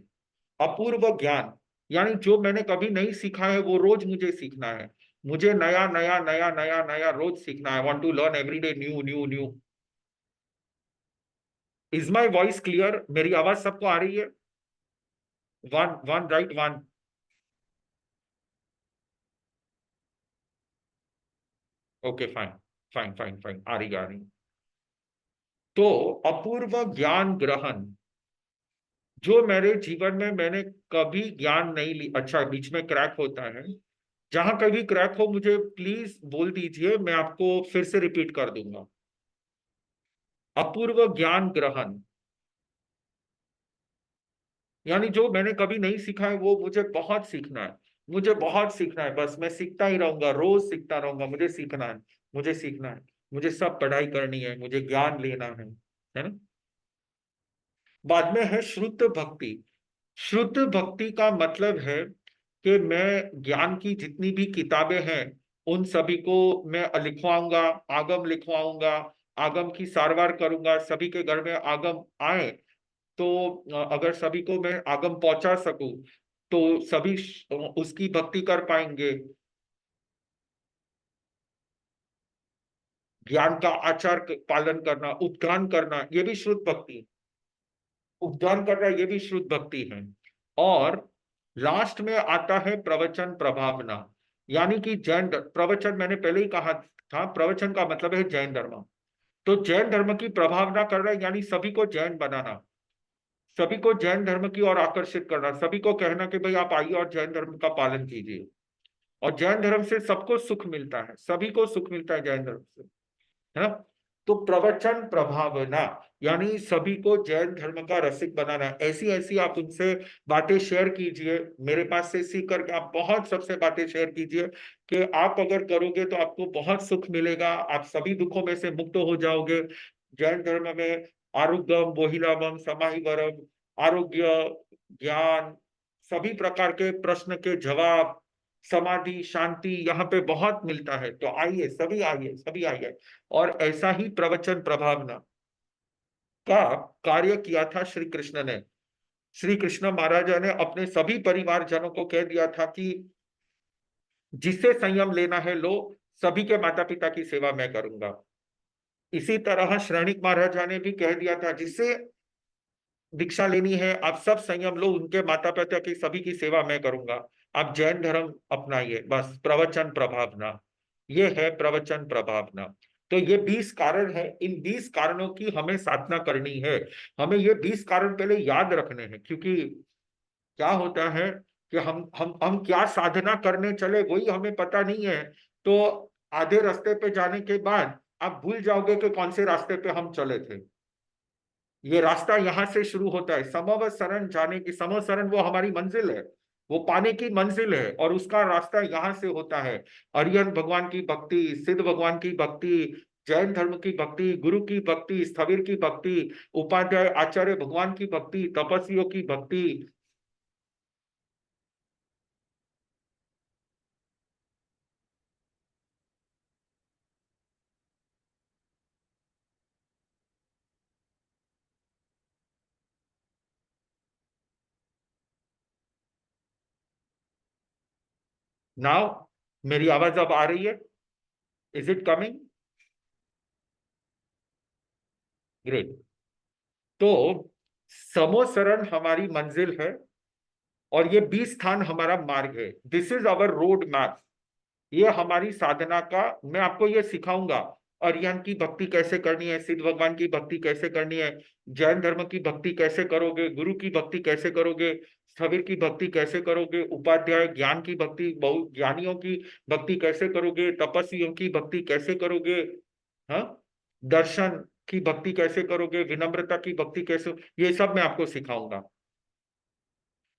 अपूर्व ज्ञान, यानी जो मैंने कभी नहीं सीखा है वो रोज मुझे सीखना है। मुझे नया नया नया नया नया रोज सीखना है। Want to learn every day new new new. Is my voice clear? मेरी आवाज सबको आ रही है? One one right one. Okay fine, fine fine fine, आ रही आ रही। तो अपूर्व ज्ञान ग्रहण, जो मेरे जीवन में मैंने कभी ज्ञान नहीं ली। अच्छा, बीच में क्रैक होता है, जहां कभी क्रैक हो मुझे प्लीज बोल दीजिए, मैं आपको फिर से रिपीट कर दूंगा। अपूर्व ज्ञान ग्रहण, यानी जो मैंने कभी नहीं सीखा है वो मुझे बहुत सीखना है। मुझे बहुत सीखना है, बस मैं सीखता ही रहूंगा, रोज सीखता रहूंगा। मुझे सीखना है, मुझे सीखना है, मुझे सब पढ़ाई करनी है, मुझे ज्ञान लेना है ना। बाद में है शुद्ध भक्ति। शुद्ध भक्ति का मतलब है कि मैं ज्ञान की जितनी भी किताबें हैं उन सभी को मैं लिखवाऊंगा, आगम लिखवाऊंगा, आगम की सारवार करूंगा, सभी के घर में आगम आए तो अगर सभी को मैं आगम पहुंचा सकूं तो सभी उसकी भक्ति कर पाएंगे। ज्ञान का आचार पालन करना, उद्गान करना, ये भी शुद्ध भक्ति। उद्गान करना ये भी शुद्ध भक्ति है। और लास्ट में आता है प्रवचन प्रभावना, यानी कि प्रवचन मैंने पहले ही कहा था, प्रवचन का मतलब है जैन धर्म। तो जैन धर्म की प्रभावना करना यानी सभी को जैन बनाना, सभी को जैन धर्म की ओर आकर्षित करना, सभी को कहना कि भाई आप आइए और जैन धर्म का पालन कीजिए। और जैन धर्म से सबको सुख मिलता है, सभी को सुख मिलता है जैन धर्म से, है ना। तो प्रवचन प्रभावना यानी सभी को जैन धर्म का रसिक बनाना। ऐसी ऐसी आप उनसे बातें शेयर कीजिए, मेरे पास से सीख करके आप बहुत सबसे बातें शेयर कीजिए कि आप अगर करोगे तो आपको बहुत सुख मिलेगा, आप सभी दुखों में से मुक्त हो जाओगे। जैन धर्म में आरुग्यम बोहिलाभम समाहिवरम, आरोग्य, ज्ञान, सभी प्रकार के प्रश्न के जवाब, समाधि, शांति यहाँ पे बहुत मिलता है। तो आइए सभी, आइए सभी आइए। और ऐसा ही प्रवचन प्रभावना का कार्य किया था श्री कृष्ण ने। श्री कृष्ण महाराजा ने अपने सभी परिवारजनों को कह दिया था कि जिससे संयम लेना है लो, सभी के माता पिता की सेवा मैं करूंगा। इसी तरह श्रेणिक महाराजा ने भी कह दिया था जिससे दीक्षा लेनी है आप सब संयम लो, उनके माता पिता की सभी की सेवा मैं करूंगा। आप जैन धर्म अपनाइए। बस प्रवचन प्रभावना, ये है प्रवचन प्रभावना। तो ये 20 कारण है, इन 20 कारणों की हमें साधना करनी है। हमें ये 20 कारण पहले याद रखने हैं, क्योंकि क्या होता है कि हम क्या साधना करने चले वही हमें पता नहीं है। तो आधे रास्ते पे जाने के बाद आप भूल जाओगे कि कौन से रास्ते पे हम चले थे। ये रास्ता यहाँ से शुरू होता है, समव शरण जाने की, समव शरण वो हमारी मंजिल है, वो पाने की मंजिल है, और उसका रास्ता यहाँ से होता है। अरियन भगवान की भक्ति, सिद्ध भगवान की भक्ति, जैन धर्म की भक्ति, गुरु की भक्ति, स्थविर की भक्ति, उपाध्याय आचार्य भगवान की भक्ति, तपस्वियों की भक्ति। नाउ मेरी आवाज अब आ रही है? Is it coming? ग्रेट। तो समोसरण हमारी मंजिल है और ये 20 स्थान हमारा मार्ग है। This is our road map. ये हमारी साधना का, मैं आपको ये सिखाऊंगा। अरिहंत की भक्ति कैसे करनी है, सिद्ध भगवान की भक्ति कैसे करनी है, जैन धर्म की भक्ति कैसे करोगे, गुरु की भक्ति कैसे करोगे, स्थविर की भक्ति कैसे करोगे, उपाध्याय ज्ञान की भक्ति, बहु ज्ञानियों की भक्ति कैसे करोगे, तपस्वियों की भक्ति कैसे करोगे, हाँ, दर्शन की भक्ति कैसे करोगे, विनम्रता की भक्ति कैसे, ये सब मैं आपको सिखाऊंगा।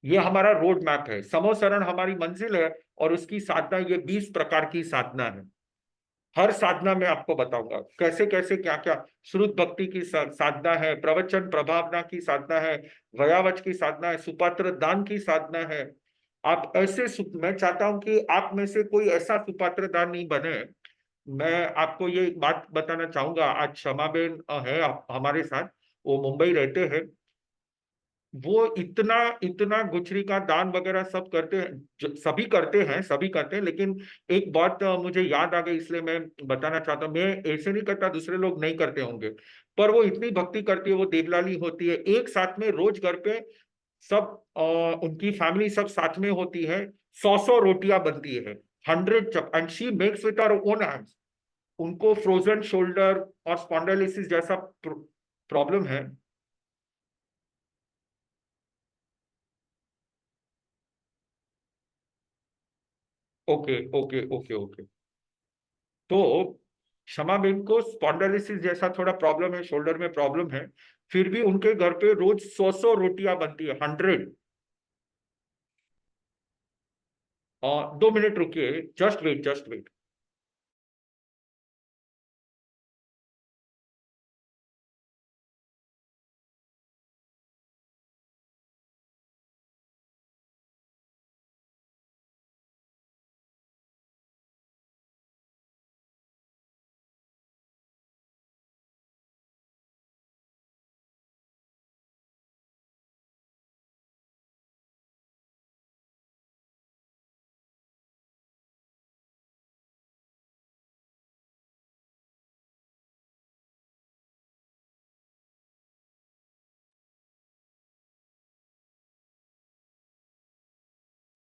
ये हमारा रोड मैप है। समोसरण हमारी मंजिल है और उसकी साधना ये 20 प्रकार की साधना है। हर साधना में आपको बताऊंगा कैसे कैसे क्या क्या। श्रुत भक्ति की साधना है, प्रवचन प्रभावना की साधना है, वयावच की साधना है, सुपात्र दान की साधना है। आप ऐसे मैं चाहता हूं कि आप में से कोई ऐसा सुपात्र दान नहीं बने। मैं आपको ये एक बात बताना चाहूंगा। आज क्षमाबेन है हमारे साथ, वो मुंबई रहते हैं। वो इतना इतना गुठरी का दान वगैरह सब करते हैं, सभी करते हैं, सभी करते हैं, लेकिन एक बात मुझे याद आ गई इसलिए मैं बताना चाहता हूँ। मैं ऐसे नहीं करता, दूसरे लोग नहीं करते होंगे, पर वो इतनी भक्ति करती है, वो देवलाली होती है। एक साथ में रोज घर पे सब उनकी फैमिली सब साथ में होती है, 100 रोटियां बनती है, 100 and she makes with our own hands. उनको फ्रोजन शोल्डर और स्पॉन्डिलोसिस जैसा प्रॉब्लम है। Okay okay okay okay. तो क्षमा बेन को स्पॉन्डिलोसिस जैसा थोड़ा प्रॉब्लम है, शोल्डर में प्रॉब्लम है, फिर भी उनके घर पे रोज 100 रोटियां बनती है, 100। और 2 मिनट रुकिए, जस्ट वेट जस्ट वेट।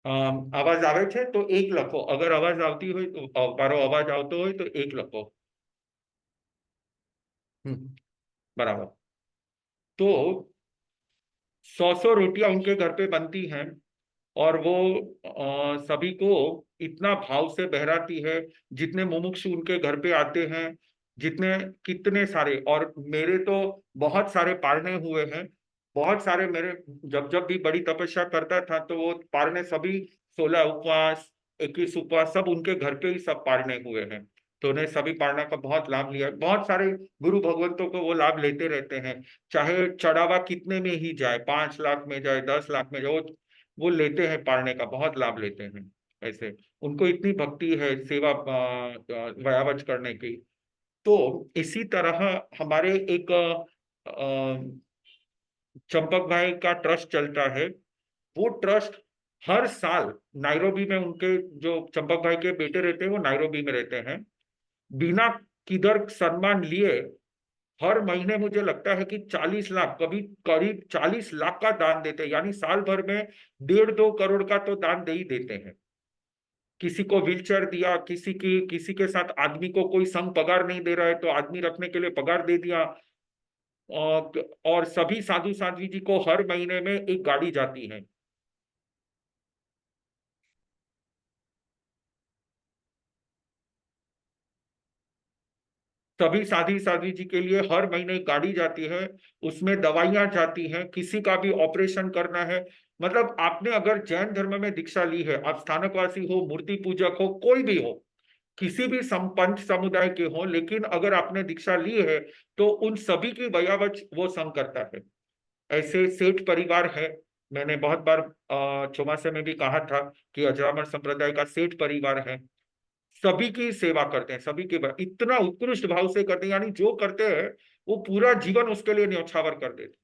आवाज आवे छे तो एक लखो, अगर आवाज आवती हो तो मारो अवाज आवतो हो तो एक लखो। बराबर। तो 100 रोटियां उनके घर पे बनती हैं, और वो सभी को इतना भाव से बहराती है। जितने मुमुक्षु उनके घर पे आते हैं, जितने कितने सारे, और मेरे तो बहुत सारे पारने हुए हैं। बहुत सारे मेरे, जब जब भी बड़ी तपस्या करता था तो वो पारने सभी 16 उपवास, 21 उपवास सब उनके घर पे ही सब पारने हुए हैं। तो उन्हें सभी पारणा का बहुत लाभ लिया। बहुत सारे गुरु भगवंतों को वो लाभ लेते रहते हैं, चाहे चढ़ावा कितने में ही जाए, 5 लाख में जाए, 10 लाख में जाए, वो लेते हैं, पारने का बहुत लाभ लेते हैं। ऐसे उनको इतनी भक्ति है सेवा वयावच करने की। तो इसी तरह हमारे एक चंपक भाई का ट्रस्ट चलता है। वो ट्रस्ट हर साल नायरोबी में, उनके जो चंपक भाई के बेटे रहते हैं वो नायरोबी में रहते हैं, बिना किधर सम्मान लिए हर महीने मुझे लगता है कि 40 लाख, कभी करीब 40 लाख का दान देते हैं। यानी साल भर में 1.5-2 करोड़ का तो दान दे ही देते हैं। किसी को व्हीलचेयर दिया, किसी के साथ आदमी को कोई संग पगार नहीं दे रहा है तो आदमी रखने के लिए पगार दे दिया। और सभी साधु साध्वी जी को हर महीने में एक गाड़ी जाती है। सभी साधी साध्वी जी के लिए हर महीने एक गाड़ी जाती है, उसमें दवाइयां जाती हैं, किसी का भी ऑपरेशन करना है। मतलब आपने अगर जैन धर्म में दीक्षा ली है, आप स्थानकवासी हो, मूर्ति पूजक हो, कोई भी हो, किसी भी संपन्न समुदाय के हो, लेकिन अगर आपने दीक्षा ली है तो उन सभी की बयावच वो संग करता है। ऐसे सेठ परिवार है। मैंने बहुत बार चौमासे में भी कहा था कि अजरामर संप्रदाय का सेठ परिवार है। सभी की सेवा करते हैं, सभी के इतना उत्कृष्ट भाव से करते हैं, यानी जो करते हैं वो पूरा जीवन उसके लिए न्यौछावर कर देते हैं।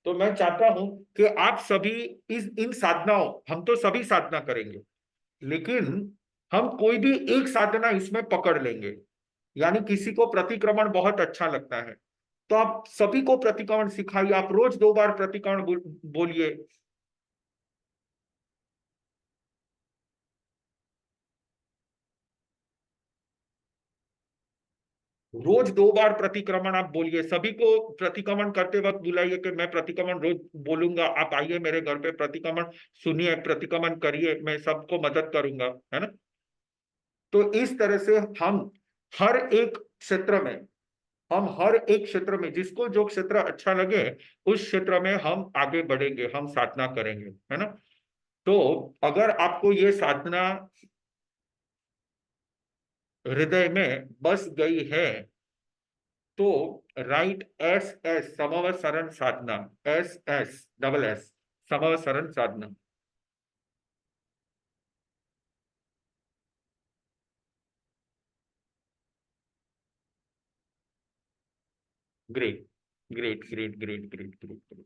तो मैं चाहता हूं कि आप सभी इस इन साधनाओं, हम तो सभी साधना करेंगे, लेकिन हम कोई भी एक साधना इसमें पकड़ लेंगे। यानी किसी को प्रतिक्रमण बहुत अच्छा लगता है, तो आप सभी को प्रतिक्रमण सिखाइए। आप रोज 2 बार प्रतिक्रमण बोलिए। रोज 2 बार प्रतिक्रमण आप बोलिए, सभी को प्रतिक्रमण करते वक्त बुलाइए कि मैं प्रतिक्रमण रोज बोलूंगा, आप आइए मेरे घर पे प्रतिक्रमण सुनिए, प्रतिक्रमण करिए, मैं सबको मदद करूंगा, है ना। तो इस तरह से हम हर एक क्षेत्र में, हम हर एक क्षेत्र में जिसको जो क्षेत्र अच्छा लगे उस क्षेत्र में हम आगे बढ़ेंगे, हम साधना करेंगे, है ना। तो अगर आपको ये साधना हृदय में बस गई है तो right S S, Samavasaran साधना। S S double S, Samavasaran साधना। Great, great, great, great, great, great, great.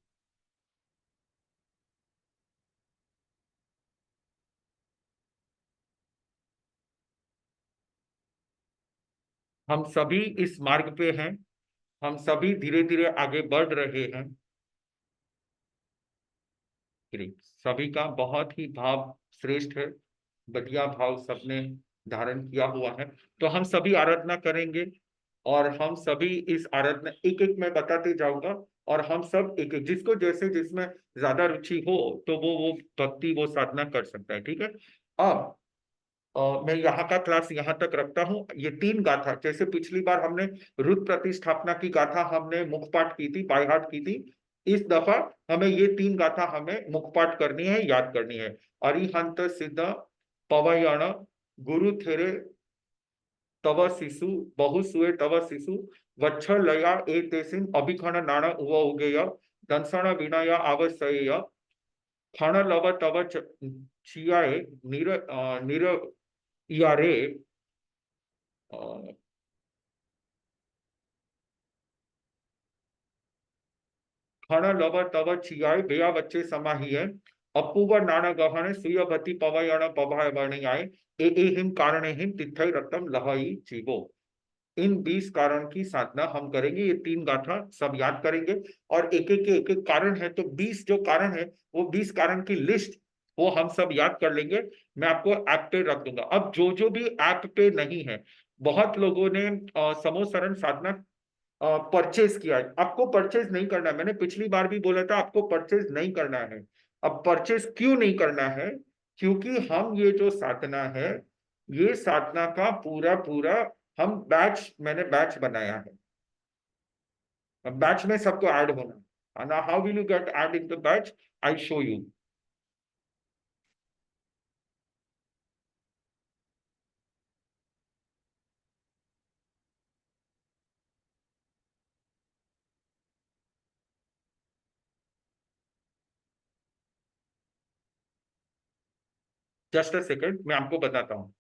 हम सभी इस मार्ग पे हैं, हम सभी धीरे धीरे आगे बढ़ रहे हैं। ग्रेट। सभी का बहुत ही भाव श्रेष्ठ है, बढ़िया भाव सबने धारण किया हुआ है। तो हम सभी आराधना करेंगे, और हम सभी इस आराधना एक एक मैं बताते जाऊंगा, और हम सब एक एक जिसको जैसे जिसमें ज्यादा रुचि हो तो वो भक्ति वो साधना कर सकता है, ठीक है। अब मैं यहाँ का क्लास यहाँ तक रखता हूँ। ये 3 गाथा, जैसे पिछली बार हमने रुद्र प्रतिष्ठापना की गाथा हमने मुखपाठ की थी, बाय हार्ट की थी। इस दफा हमें ये 3 गाथा हमें मुखपाठ करनी है, याद करनी है। अरिहंत सिद्ध पवयण गुरु थेरे तव शिशु, बहु सुए तव शिशु, वत्सलया ए तेसिन अभिखण नाण उव उगेय, दंसण विनय आवश्यय, खण लव तव छियाए निर यारे, खण लव तव छियाए बेया बच्चे समाहिए, अपूव नाण गहन सुयभति पवयण पभाय वर्णियाय, ए हिम कारणे हिम तिथय रत्तम लहई जीवो। इन 20 कारण की साधना हम करेंगे, ये 3 गाथा सब याद करेंगे। और एक एक कारण है, तो 20 जो कारण है वो 20 कारण की लिस्ट वो हम सब याद कर लेंगे। मैं आपको ऐप पे रख दूंगा। अब जो जो भी ऐप पे नहीं है, बहुत लोगों ने समूहसरण साधना परचेज किया है। आपको परचेज नहीं करना है, मैंने पिछली बार भी बोला था आपको परचेज नहीं करना है। अब परचेज क्यों नहीं करना है? क्योंकि हम ये जो साधना है, ये साधना का पूरा पूरा हम बैच, मैंने बैच बनाया है। अब बैच में सबको ऐड होना। ना how will you get add in the batch? I show you. Just a second, मैं आपको बताता हूँ।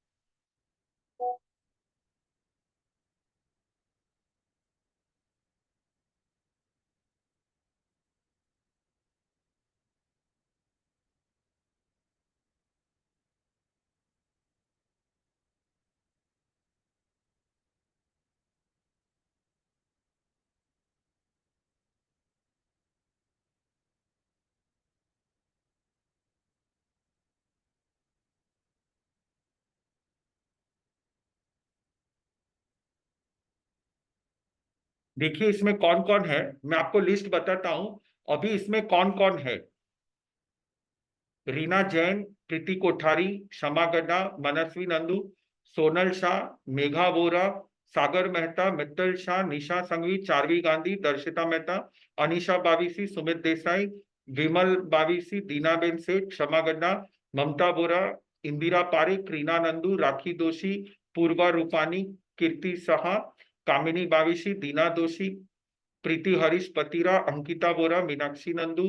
देखिए इसमें कौन कौन है, मैं आपको लिस्ट बताता हूँ। अभी इसमें कौन कौन है: रीना जैन, प्रीति कोठारी, क्षमा गड्ढा, मनस्वी नंदू, सोनल शाह, मेघा बोरा, सागर मेहता, मित्तल शाह, निशा संघवी, चारवी गांधी, दर्शिता मेहता, अनिशा बाविसी, सुमित देसाई, विमल बाविसी, दीनाबेन सेठ, क्षमा गड्ढा, ममता बोरा, इंदिरा पारिक, रीना नंदू, राखी दोषी, पूर्वा रूपानी, कीर्ति साहा, कामिनी बाविशी, दीना दोषी, प्रीति हरीश पतिरा, अंकिता बोरा, मीनाक्षी नंदू,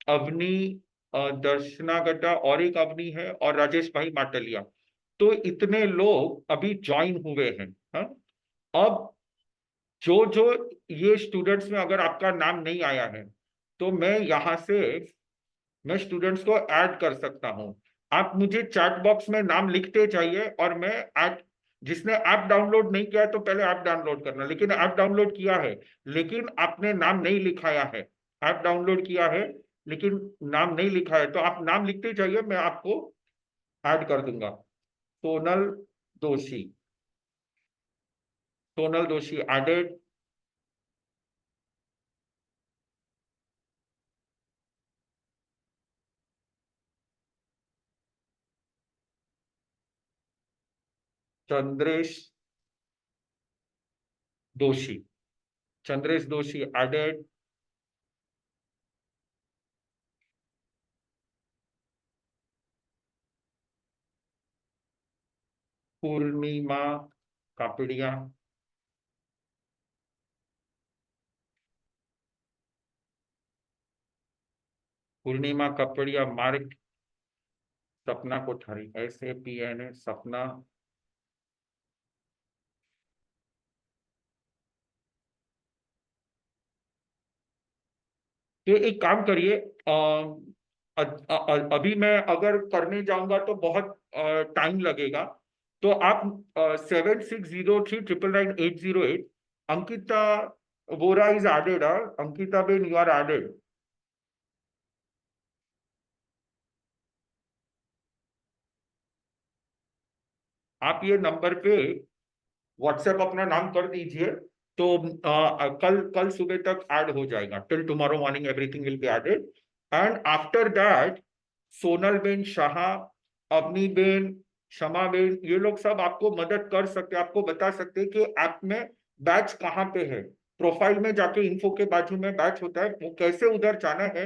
अवनी दर्शना गड्ढा, और एक अवनी है, और राजेश भाई माटलिया। तो इतने लोग अभी ज्वाइन हुए हैं। हाँ? अब जो जो ये स्टूडेंट्स में अगर आपका नाम नहीं आया है, तो मैं यहाँ से मैं स्टूडेंट्स को ऐड कर सकता हूँ। आप मुझे चैट बॉक्स में नाम लिखते जाइए और मैं ऐड। जिसने ऐप डाउनलोड नहीं किया है तो पहले ऐप डाउनलोड करना, लेकिन ऐप डाउनलोड किया है लेकिन आपने नाम नहीं लिखाया है। ऐप डाउनलोड किया है लेकिन नाम नहीं लिखा है, तो आप नाम लिखते जाइए, मैं आपको ऐड कर दूंगा। सोनल दोषी, सोनल दोषी एडेड। चंद्रेश दोषी, चंद्रेश दोषी एडेड। पूर्णिमा कापड़िया, पूर्णिमा कपड़िया मार्ग, सपना कोठारी, SAPNA सपना। तो एक काम करिए, अभी मैं अगर करने जाऊंगा तो बहुत टाइम लगेगा। तो आप 7603 999 808, Ankita Vora is added. Ankita ben you are added. आप ये नंबर पे व्हाट्सएप अपना नाम कर दीजिए, तो कल कल सुबह तक ऐड हो जाएगा। Till tomorrow morning everything will be added. And after that Sonal ben Shah, Avni ben, Kshama ben, ये लोग सब आपको मदद कर सकते, आपको बता सकते हैं कि ऐप में बैच कहाँ पे है। प्रोफाइल में जाके इन्फो के बाजू में बैच होता है, वो कैसे उधर जाना है,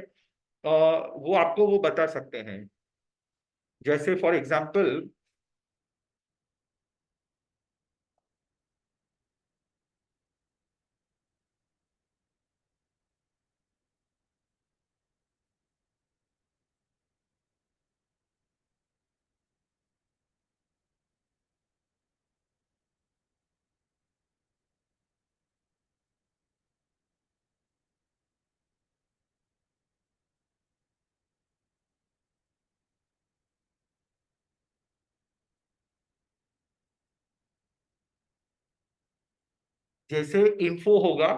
वो आपको वो बता सकते हैं। जैसे फॉर एग्जाम्पल, जैसे इन्फो होगा,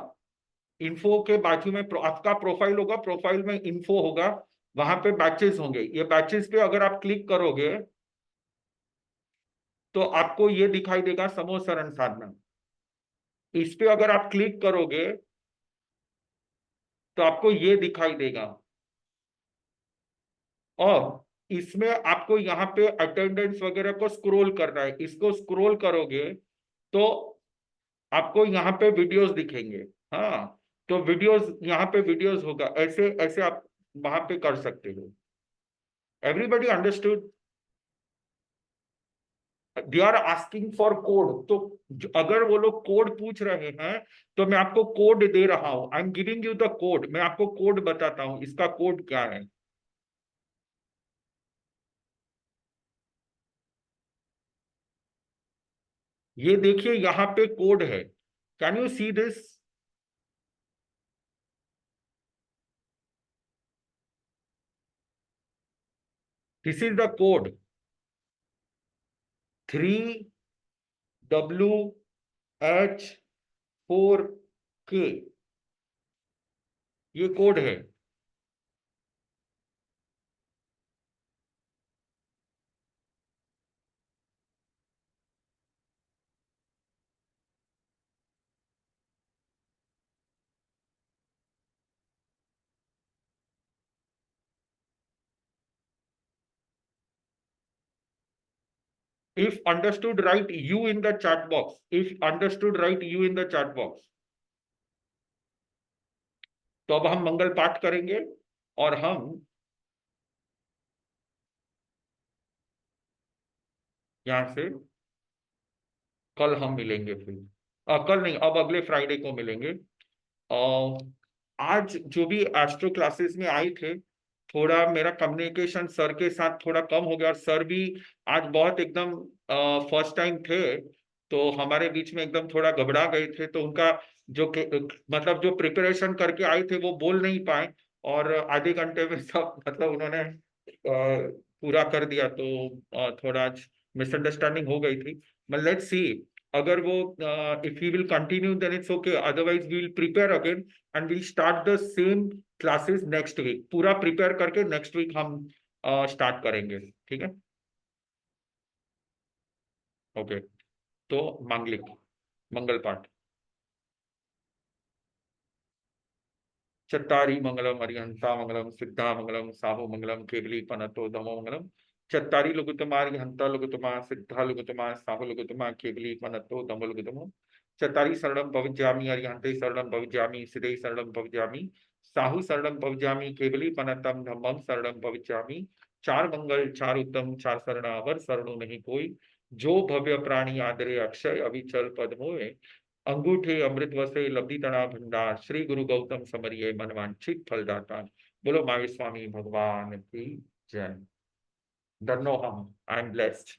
इन्फो के बाजू में आपका प्रोफाइल होगा, प्रोफाइल में इन्फो होगा, वहां पे बैचेस होंगे, ये बैचेस पे अगर आप क्लिक करोगे तो आपको ये दिखाई देगा समूह सरण साधना। इस पे अगर आप क्लिक करोगे तो आपको ये दिखाई देगा। और इसमें आपको यहाँ पे अटेंडेंस वगैरह को स्क्रॉल करना है, इसको स्क्रॉल करोगे तो आपको यहाँ पे वीडियोस दिखेंगे। हाँ, तो वीडियोस, यहाँ पे वीडियोस होगा, ऐसे ऐसे आप वहां पे कर सकते हो। Everybody understood? They are asking for code, तो अगर वो लोग कोड पूछ रहे हैं तो मैं आपको कोड दे रहा हूं, I am giving you the code, मैं आपको कोड बताता हूं इसका कोड क्या है। ये देखिए यहाँ पे कोड है, can you see this? This is the code, 3WH4K, ये कोड है। If understood, write you in the chat box. If understood, write you in the chat box. तो अब हम मंगल पाठ करेंगे और हम यहाँ से कल हम मिलेंगे फिर। कल नहीं, अब अगले फ्राइडे को मिलेंगे। आज जो भी एस्ट्रो क्लासेस में आए थे, थोड़ा मेरा कम्युनिकेशन सर के साथ थोड़ा कम हो गया, और सर भी आज बहुत एकदम फर्स्ट टाइम थे, तो हमारे बीच में एकदम थोड़ा घबरा गए थे, तो उनका मतलब जो प्रिपरेशन करके आए थे वो बोल नहीं पाए, और आधे घंटे में सब मतलब उन्होंने पूरा कर दिया, तो थोड़ा आज मिसअंडरस्टैंडिंग हो गई थी। बट लेट्स सी, अगर वो if he will continue then it's okay, otherwise we will prepare again and we start the same classes next week, पूरा प्रिपेयर करके नेक्स्ट वीक हम स्टार्ट करेंगे, ठीक है? ओके, तो मांगलिक मंगल पाठ। चत्तारी मंगलम अरिहंता मंगलम सिद्धा मंगलम साहु मंगलम केवली पनतो दमो मंगलम। चत्तारी लुगुतमा अरिहंता लुगुतमा सिद्धा लुगुतमा साहु लुगुतमा केवली पनतो दमो लुगुतमो। चत्तारी शरणम भवज्यामि अरिहंते शरणम भवज्यामि सिद्धे शरणम भवज्यामि साहु शरणम भवज्यामि केवली पनतम धम्मम शरणम भवज्यामि। चार मंगल चार उत्तम चार शरण अवर शरणु नहीं कोई, जो भव्य प्राणी आदरे अक्षय अविचल पद मोए। अंगूठे अमृत वसे लब्धि तना भंडार, श्री गुरु गौतम समरिये मनवांछित फल दाता। बोलो महावीर स्वामी भगवान की जय। धन्नो हम, I am blessed,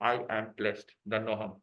I am blessed, Dhanno हम।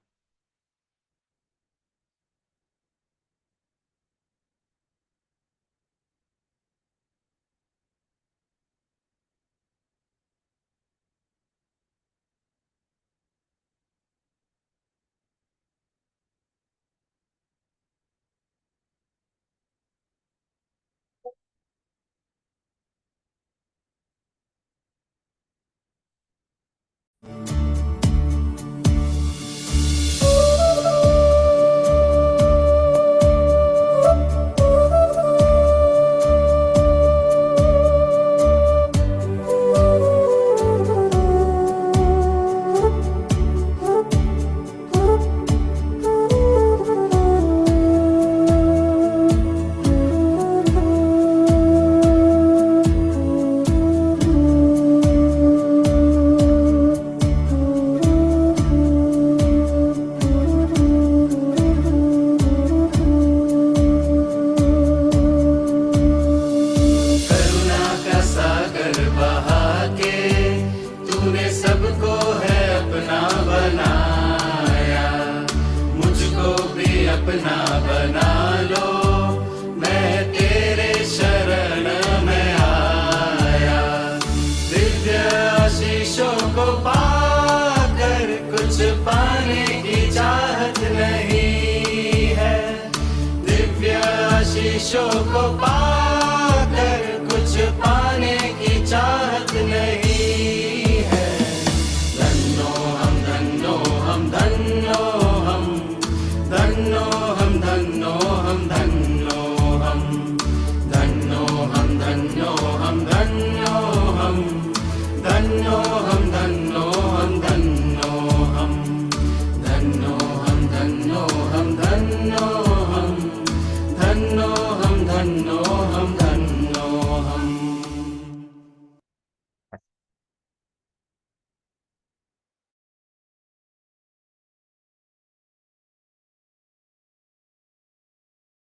धन्यो